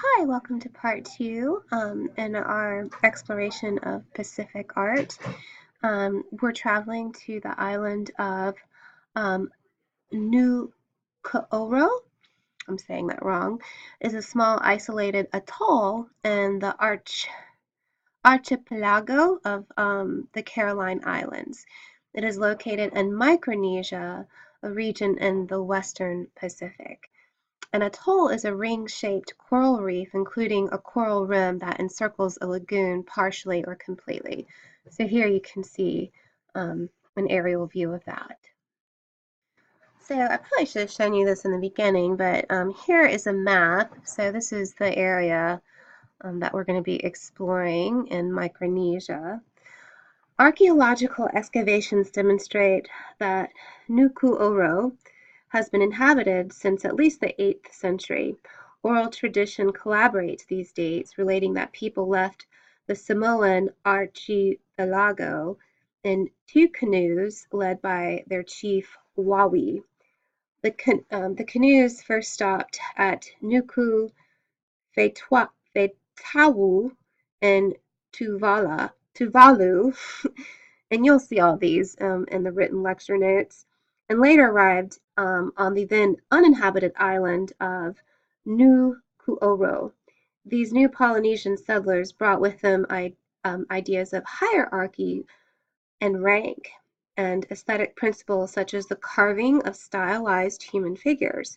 Hi, welcome to part two in our exploration of Pacific art. We're traveling to the island of um, Nuku'oro. I'm saying that wrong. Is a small isolated atoll in the archipelago of the Caroline Islands. It is located in Micronesia, a region in the western Pacific. An atoll is a ring-shaped coral reef including a coral rim that encircles a lagoon partially or completely. So here you can see an aerial view of that. So I probably should have shown you this in the beginning, but here is a map. So this is the area that we're going to be exploring in Micronesia. Archaeological excavations demonstrate that Nuku'oro has been inhabited since at least the 8th century. Oral tradition corroborates these dates, relating that people left the Samoan archipelago in 2 canoes led by their chief Wawi. The canoes first stopped at Nuku Fetawu in Tuvalu, and you'll see all these in the written lecture notes, and later arrived on the then uninhabited island of Nuku'oro. These new Polynesian settlers brought with them ideas of hierarchy and rank, and aesthetic principles such as the carving of stylized human figures.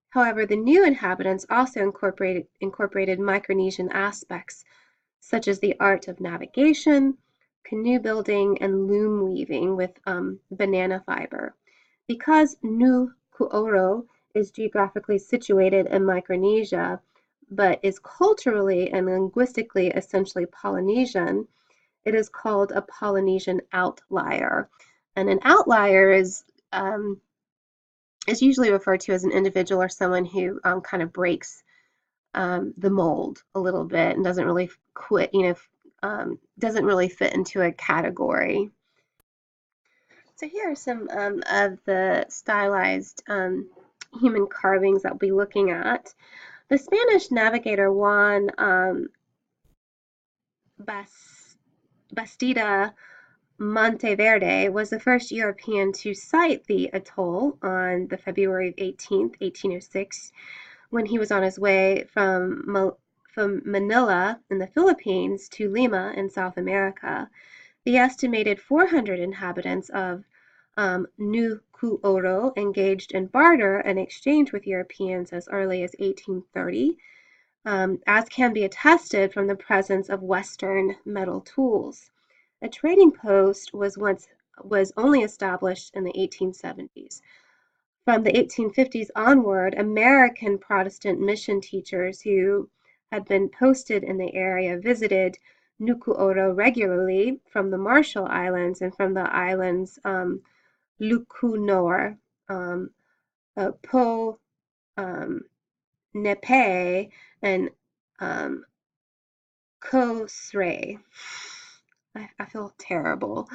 However, the new inhabitants also incorporated Micronesian aspects such as the art of navigation, canoe building, and loom weaving with banana fiber. Because Nuku'oro is geographically situated in Micronesia, but is culturally and linguistically essentially Polynesian, it is called a Polynesian outlier. And an outlier is usually referred to as an individual or someone who kind of breaks the mold a little bit and doesn't really doesn't really fit into a category. So here are some of the stylized human carvings that we'll be looking at. The Spanish navigator Juan Bastida Monteverde was the first European to sight the atoll on the February 18th, 1806, when he was on his way from Manila in the Philippines to Lima in South America. The estimated 400 inhabitants of Nuku'oro engaged in barter and exchange with Europeans as early as 1830, as can be attested from the presence of Western metal tools. A trading post was only established in the 1870s. From the 1850s onward, American Protestant mission teachers who had been posted in the area visited Nuku'oro regularly from the Marshall Islands and from the islands Lukunor, Po Nepe, and Ko Srei. I feel terrible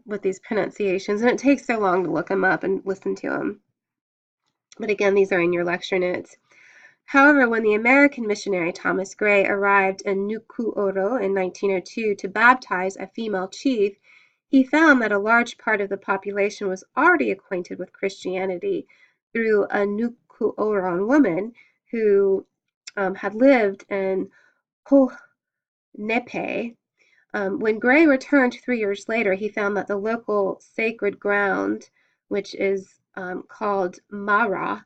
with these pronunciations, and it takes so long to look them up and listen to them. But again, these are in your lecture notes. However, when the American missionary Thomas Gray arrived in Nuku'oro in 1902 to baptize a female chief, he found that a large part of the population was already acquainted with Christianity through a Nuku'oran woman who had lived in Po'nepe. When Gray returned 3 years later, he found that the local sacred ground, which is called Mara,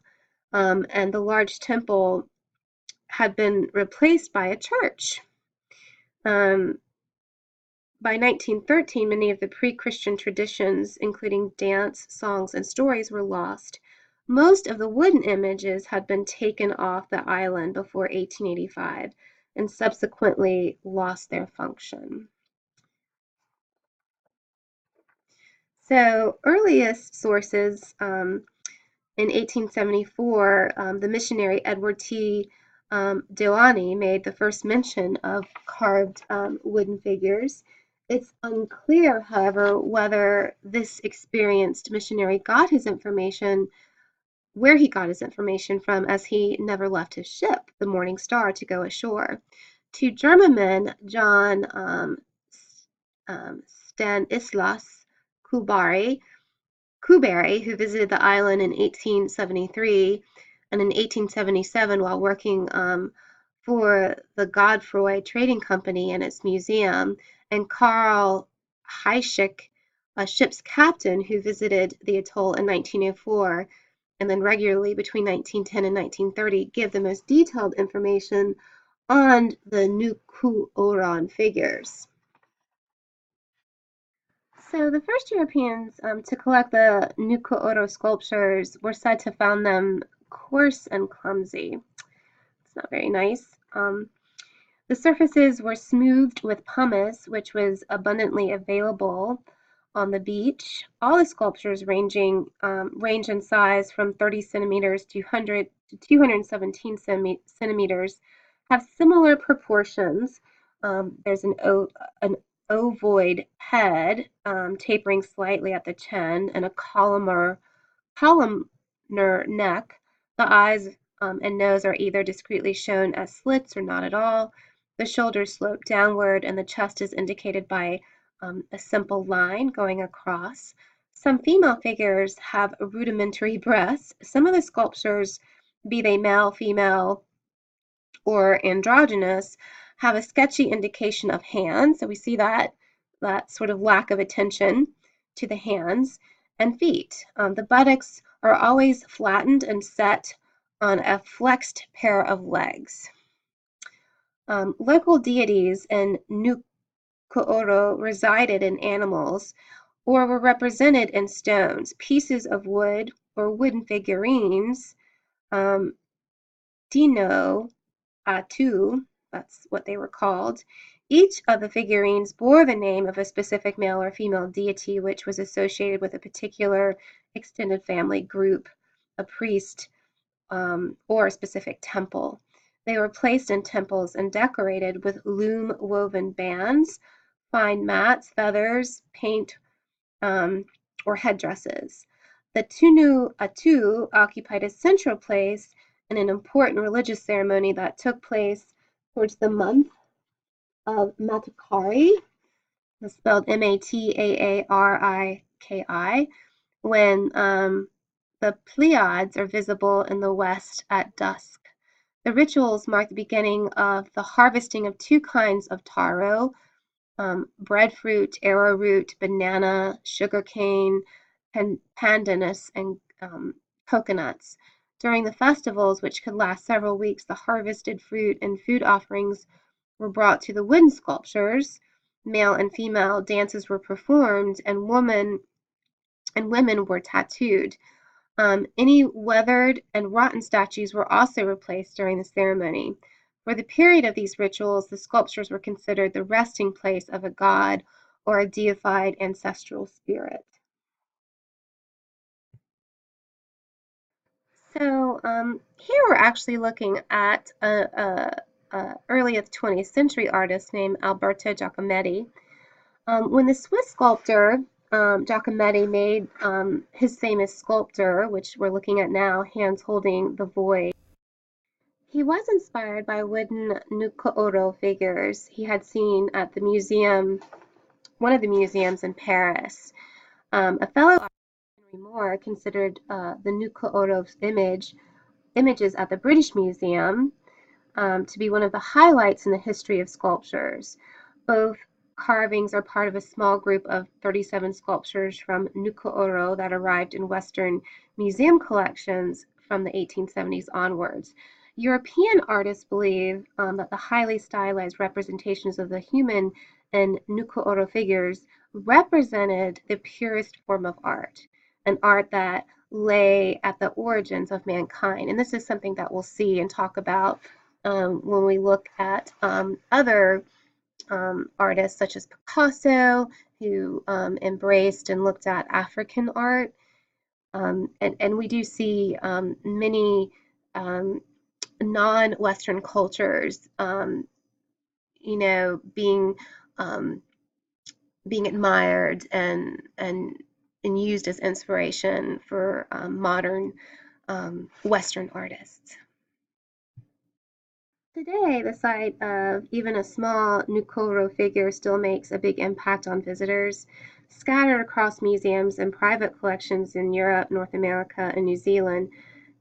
and the large temple had been replaced by a church. By 1913, many of the pre-Christian traditions, including dance, songs, and stories, were lost. Most of the wooden images had been taken off the island before 1885 and subsequently lost their function. So earliest sources in 1874, the missionary Edward T. Dewaney made the first mention of carved wooden figures. It's unclear, however, whether this experienced missionary got his information where he got his information from, as he never left his ship, the Morning Star, to go ashore. Two German, John Stanislas Kubari, who visited the island in 1873 and in 1877 while working for the Godfroy Trading Company and its museum, and Carl Heischig, a ship's captain who visited the atoll in 1904 and then regularly between 1910 and 1930, give the most detailed information on the Nuku'oran figures. So the first Europeans to collect the Nuku'oro sculptures were said to found them coarse and clumsy. It's not very nice. The surfaces were smoothed with pumice, which was abundantly available on the beach. All the sculptures range in size from 30 centimeters to 217 centimeters, have similar proportions. There's an ovoid head, tapering slightly at the chin, and a columnar neck. The eyes and nose are either discretely shown as slits or not at all. The shoulders slope downward, and the chest is indicated by a simple line going across. Some female figures have rudimentary breasts. Some of the sculptures, be they male, female, or androgynous, have a sketchy indication of hands. So we see that sort of lack of attention to the hands and feet. The buttocks are always flattened and set on a flexed pair of legs. Local deities in Nuku'oro resided in animals or were represented in stones, pieces of wood, or wooden figurines. Dino Atu, that's what they were called. Each of the figurines bore the name of a specific male or female deity, which was associated with a particular extended family group, a priest, or a specific temple. They were placed in temples and decorated with loom-woven bands, fine mats, feathers, paint, or headdresses. The Tunu Atu occupied a central place in an important religious ceremony that took place towards the month of Matakari, spelled Mataariki, when the Pleiades are visible in the west at dusk. The rituals mark the beginning of the harvesting of two kinds of taro, breadfruit, arrowroot, banana, sugarcane, pandanus, and coconuts. During the festivals, which could last several weeks, the harvested fruit and food offerings were brought to the wooden sculptures. Male and female dances were performed, and women were tattooed. Any weathered and rotten statues were also replaced during the ceremony. For the period of these rituals, the sculptures were considered the resting place of a god or a deified ancestral spirit. So here we're actually looking at a earliest 20th century artist named Alberto Giacometti. When the Swiss sculptor Giacometti made his famous sculpture, which we're looking at now, Hands Holding the Void, he was inspired by wooden Nuku'oro figures he had seen at the museum, one of the museums in Paris. A fellow artist, Henry Moore, considered the Nuku'oro images at the British Museum to be one of the highlights in the history of sculptures. Both carvings are part of a small group of 37 sculptures from Nuku'oro that arrived in Western museum collections from the 1870s onwards. European artists believe that the highly stylized representations of the human and Nuku'oro figures represented the purest form of art, an art that lay at the origins of mankind. And this is something that we'll see and talk about when we look at other artists such as Picasso, who embraced and looked at African art. And we do see many non-Western cultures, being admired and used as inspiration for modern Western artists. Today, the sight of even a small Nukoro figure still makes a big impact on visitors. Scattered across museums and private collections in Europe, North America, and New Zealand,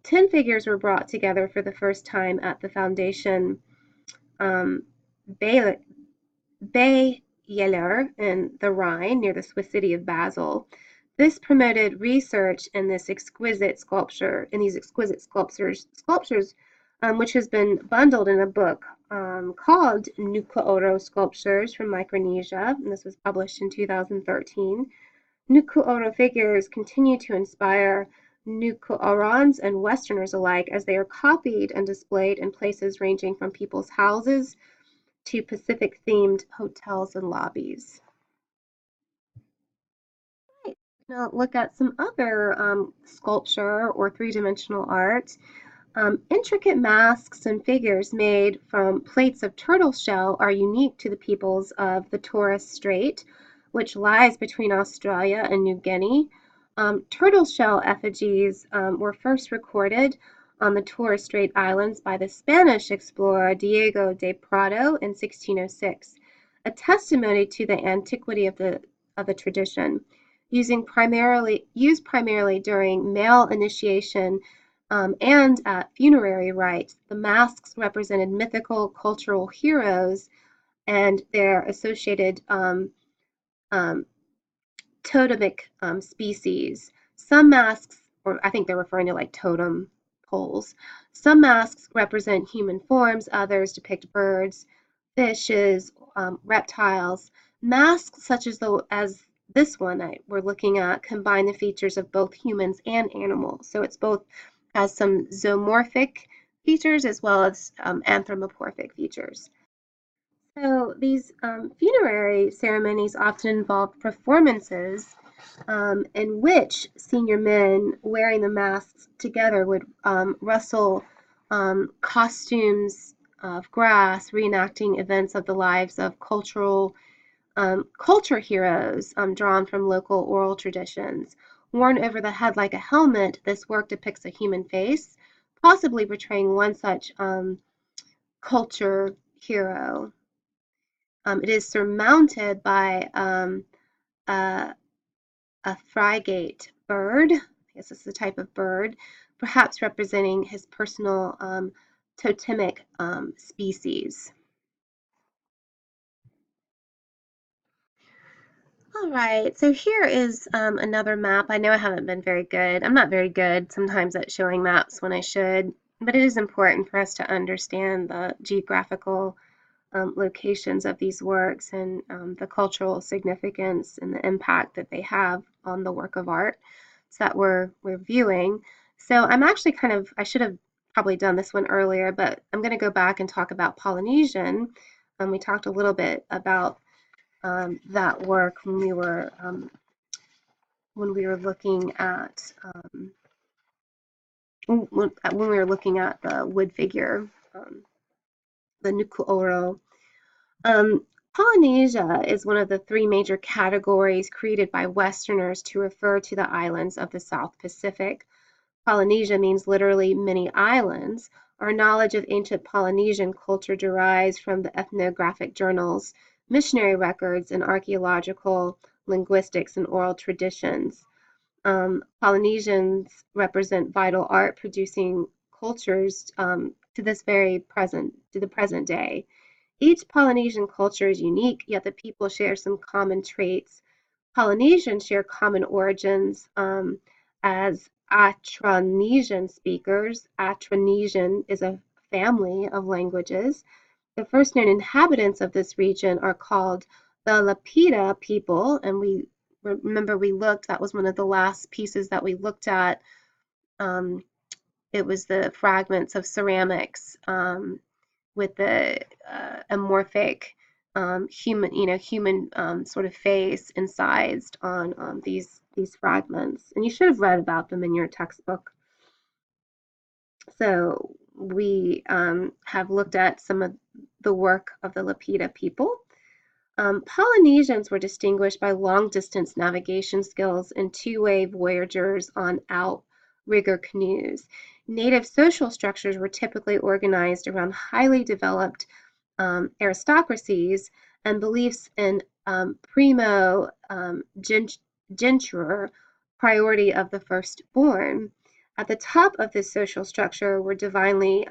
10 figures were brought together for the first time at the Foundation um, Baylor in the Rhine near the Swiss city of Basel. This promoted research in these exquisite sculptures, which has been bundled in a book called Nuku'oro Sculptures from Micronesia, and this was published in 2013. Nuku'oro figures continue to inspire Nuku'orans and Westerners alike as they are copied and displayed in places ranging from people's houses to Pacific-themed hotels and lobbies. Right. Now look at some other sculpture or three-dimensional art. Intricate masks and figures made from plates of turtle shell are unique to the peoples of the Torres Strait, which lies between Australia and New Guinea. Turtle shell effigies were first recorded on the Torres Strait Islands by the Spanish explorer Diego de Prado in 1606, a testimony to the antiquity of the tradition. Used primarily during male initiation and at funerary rites, the masks represented mythical cultural heroes and their associated um, totemic species. Some masks, or I think they're referring to like totem poles, some masks represent human forms, others depict birds, fishes, reptiles. Masks such as this one we're looking at combine the features of both humans and animals. So it's both has some zoomorphic features as well as anthropomorphic features. So these funerary ceremonies often involve performances in which senior men wearing the masks together would rustle costumes of grass, reenacting events of the lives of culture heroes drawn from local oral traditions. Worn over the head like a helmet, this work depicts a human face, possibly portraying one such culture hero. It is surmounted by a, a frigate bird. I guess this is a type of bird, perhaps representing his personal totemic species. All right, so here is another map. I know I haven't been very good. I'm not very good sometimes at showing maps when I should, but it is important for us to understand the geographical locations of these works and the cultural significance and the impact that they have on the work of art that we're viewing. So I'm actually I should have probably done this one earlier, but I'm going to go back and talk about Polynesian. We talked a little bit about that work when we were looking at when we were looking at the wood figure, the Nuku'oro. Um, Polynesia is one of the three major categories created by Westerners to refer to the islands of the South Pacific. Polynesia means literally many islands. Our knowledge of ancient Polynesian culture derives from the ethnographic journals, missionary records, and archaeological, linguistics, and oral traditions. Polynesians represent vital art producing cultures to the present day. Each Polynesian culture is unique, yet the people share some common traits. Polynesians share common origins as Austronesian speakers. Austronesian is a family of languages. The first known inhabitants of this region are called the Lapita people, and that was one of the last pieces that we looked at. Um, it was the fragments of ceramics with the amorphic human sort of face incised on these fragments. And you should have read about them in your textbook. So we have looked at some of the work of the Lapita people. Polynesians were distinguished by long-distance navigation skills and two-way voyagers on rigger canoes. Native social structures were typically organized around highly developed aristocracies and beliefs in primo geniture, priority of the firstborn. At the top of this social structure were divinely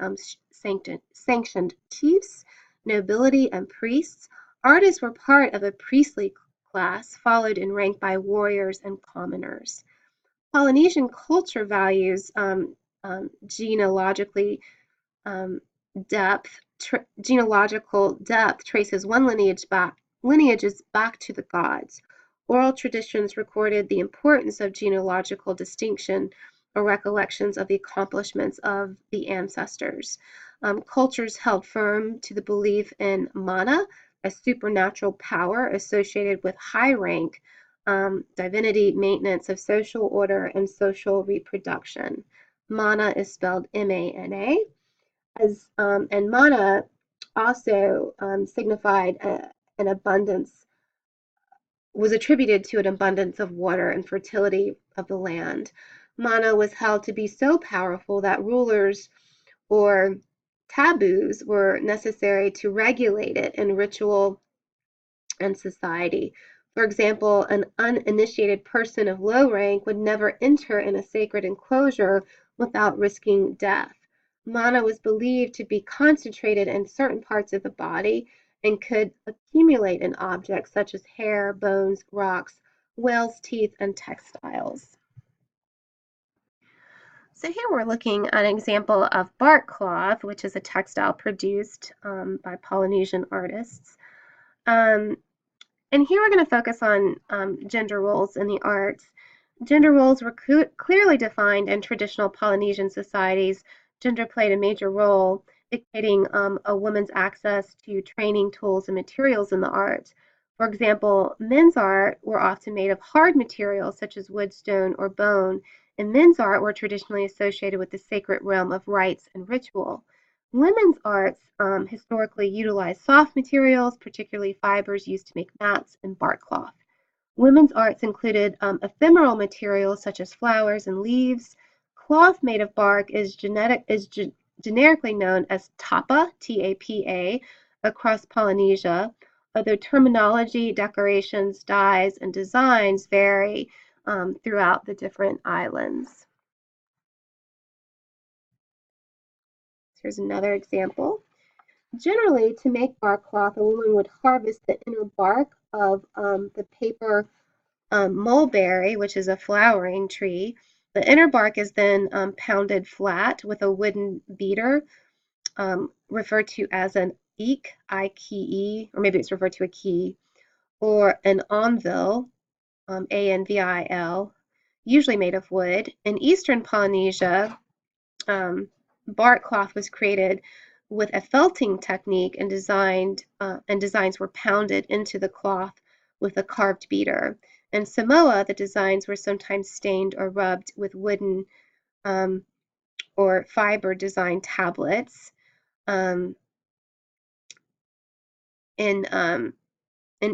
sanctioned chiefs, nobility, and priests. Artists were part of a priestly class, followed in rank by warriors and commoners. Polynesian culture values genealogically um, genealogical depth traces one lineages back to the gods. Oral traditions recorded the importance of genealogical distinction or recollections of the accomplishments of the ancestors. Cultures held firm to the belief in mana, a supernatural power associated with high rank, divinity, maintenance of social order, and social reproduction. Mana is spelled M-A-N-A, and mana also signified an abundance, was attributed to an abundance of water and fertility of the land. Mana was held to be so powerful that rulers or taboos were necessary to regulate it in ritual and society. For example, an uninitiated person of low rank would never enter in a sacred enclosure without risking death. Mana was believed to be concentrated in certain parts of the body and could accumulate in objects such as hair, bones, rocks, whales' teeth, and textiles. So here we're looking at an example of bark cloth, which is a textile produced by Polynesian artists. And here we're going to focus on gender roles in the arts. Gender roles were clearly defined in traditional Polynesian societies. Gender played a major role dictating a woman's access to training, tools, and materials in the arts. For example, men's art were often made of hard materials such as wood, stone, or bone, and men's art were traditionally associated with the sacred realm of rites and ritual. Women's arts historically utilized soft materials, particularly fibers used to make mats and bark cloth. Women's arts included ephemeral materials such as flowers and leaves. Cloth made of bark is generically known as tapa, T-A-P-A, across Polynesia, although terminology, decorations, dyes, and designs vary throughout the different islands. Here's another example. Generally, to make bark cloth, a woman would harvest the inner bark of the paper mulberry, which is a flowering tree. The inner bark is then pounded flat with a wooden beater, referred to as an eek, I-K-E, or maybe it's referred to a key, or an anvil, A-N-V-I-L, usually made of wood. In eastern Polynesia, bark cloth was created with a felting technique and designs were pounded into the cloth with a carved beater. In Samoa, the designs were sometimes stained or rubbed with wooden or fiber design tablets. In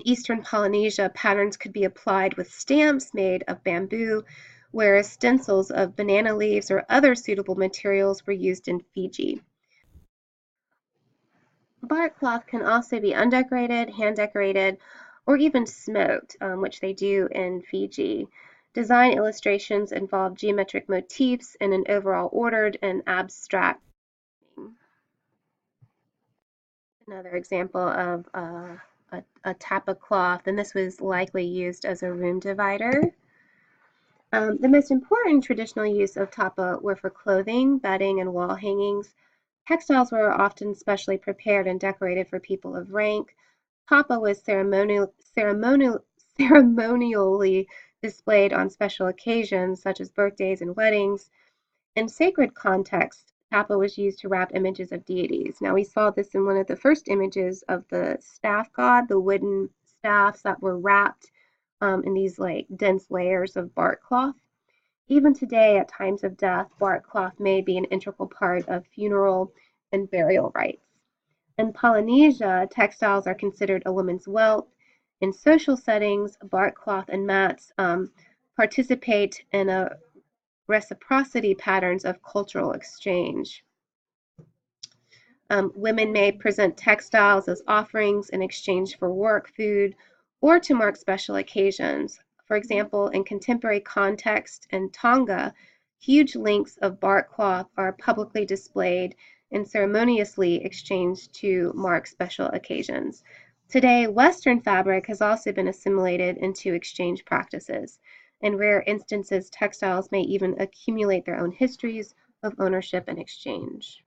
eastern Polynesia, patterns could be applied with stamps made of bamboo, whereas stencils of banana leaves or other suitable materials were used in Fiji. Bark cloth can also be undecorated, hand-decorated, or even smoked, which they do in Fiji. Design illustrations involve geometric motifs in an overall ordered and abstract. Another example of a tapa cloth, and this was likely used as a room divider. The most important traditional use of tapa were for clothing, bedding, and wall hangings. Textiles were often specially prepared and decorated for people of rank. Tapa was ceremonially displayed on special occasions such as birthdays and weddings. In sacred contexts, tapa was used to wrap images of deities. Now we saw this in one of the first images of the staff god, the wooden staffs that were wrapped in these like dense layers of bark cloth. Even today, at times of death, bark cloth may be an integral part of funeral and burial rites. In Polynesia, textiles are considered a woman's wealth. In social settings, bark cloth and mats participate in a reciprocity patterns of cultural exchange. Women may present textiles as offerings in exchange for work, food, or to mark special occasions. For example, in contemporary context in Tonga, huge lengths of bark cloth are publicly displayed and ceremoniously exchanged to mark special occasions. Today, Western fabric has also been assimilated into exchange practices. In rare instances, textiles may even accumulate their own histories of ownership and exchange.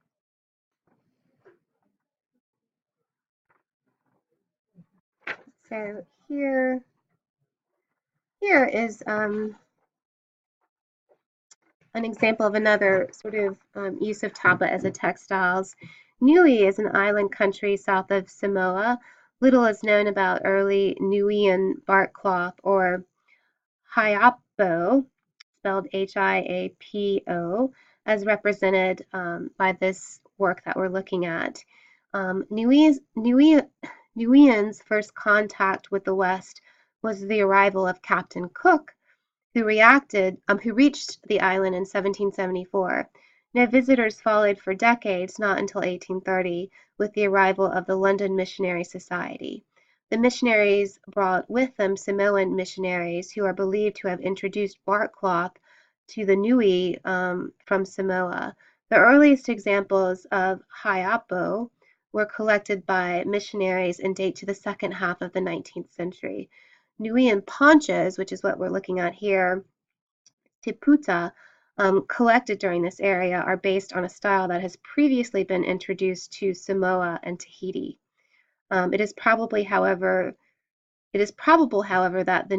So here is an example of another sort of use of tapa as a textiles. Niue is an island country south of Samoa. Little is known about early Niuean bark cloth or Haiapo, spelled Hiapo, as represented by this work that we're looking at. Niueans' first contact with the West was the arrival of Captain Cook, who reached the island in 1774. No visitors followed for decades, not until 1830, with the arrival of the London Missionary Society. The missionaries brought with them Samoan missionaries who are believed to have introduced bark cloth to the Niue from Samoa. The earliest examples of Haiapo were collected by missionaries and date to the second half of the 19th century. Niuean ponchos, which is what we're looking at here, tiputa, collected during this area are based on a style that has previously been introduced to Samoa and Tahiti. It is probable, however, that the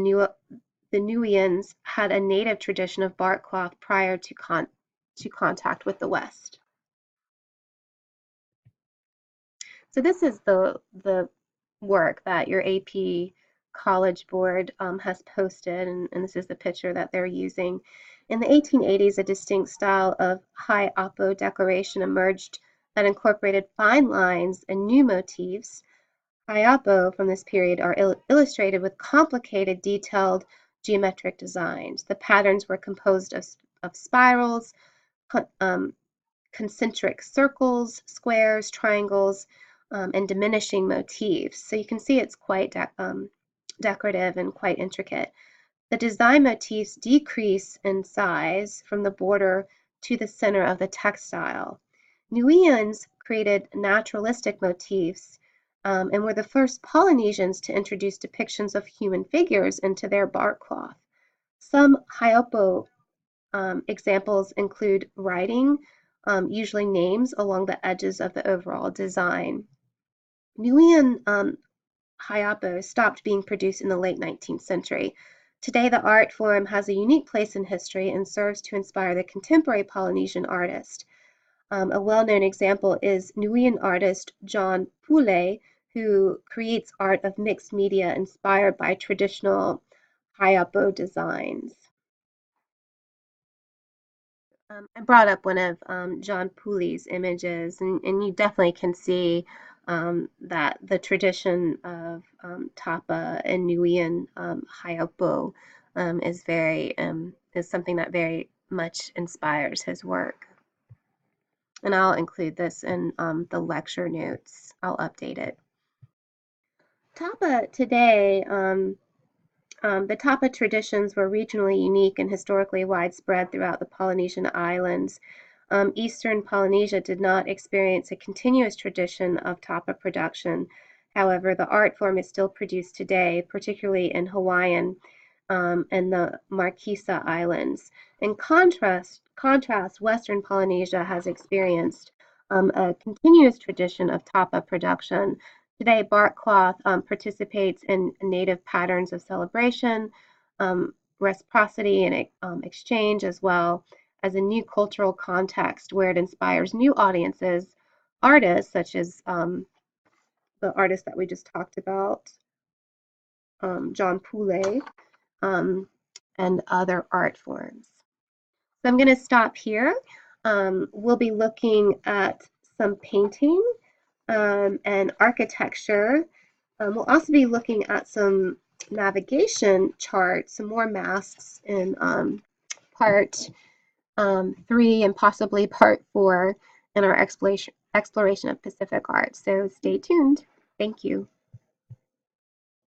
Niueans had a native tradition of bark cloth prior to contact with the West. So this is the work that your AP College Board has posted, and this is the picture that they're using. In the 1880s, a distinct style of Haiapo decoration emerged that incorporated fine lines and new motifs. Haiapo from this period are illustrated with complicated, detailed geometric designs. The patterns were composed of spirals, concentric circles, squares, triangles, and diminishing motifs. So you can see it's quite decorative and quite intricate. The design motifs decrease in size from the border to the center of the textile. Niueans created naturalistic motifs and were the first Polynesians to introduce depictions of human figures into their bark cloth. Some Haiapo examples include writing, usually names, along the edges of the overall design. Niuean Haiapo stopped being produced in the late 19th century. Today, the art form has a unique place in history and serves to inspire the contemporary Polynesian artist. A well-known example is Niuean artist John Pule, who creates art of mixed media inspired by traditional Haiapo designs. I brought up one of John Pulei's images, and you definitely can see that the tradition of tapa and Niuean Haiapo is something that very much inspires his work. And I'll include this in the lecture notes. I'll update it. Tapa today, the tapa traditions were regionally unique and historically widespread throughout the Polynesian islands. Eastern Polynesia did not experience a continuous tradition of tapa production. However, the art form is still produced today, particularly in Hawaiian and the Marquesa Islands. In contrast, Western Polynesia has experienced a continuous tradition of tapa production. Today, bark cloth participates in native patterns of celebration, reciprocity, and exchange, as well as a new cultural context where it inspires new audiences, artists such as the artist that we just talked about, John Pule, and other art forms. So I'm going to stop here. We'll be looking at some painting and architecture. We'll also be looking at some navigation charts, some more masks in part 3 and possibly part 4 in our exploration of Pacific art. So stay tuned. Thank you.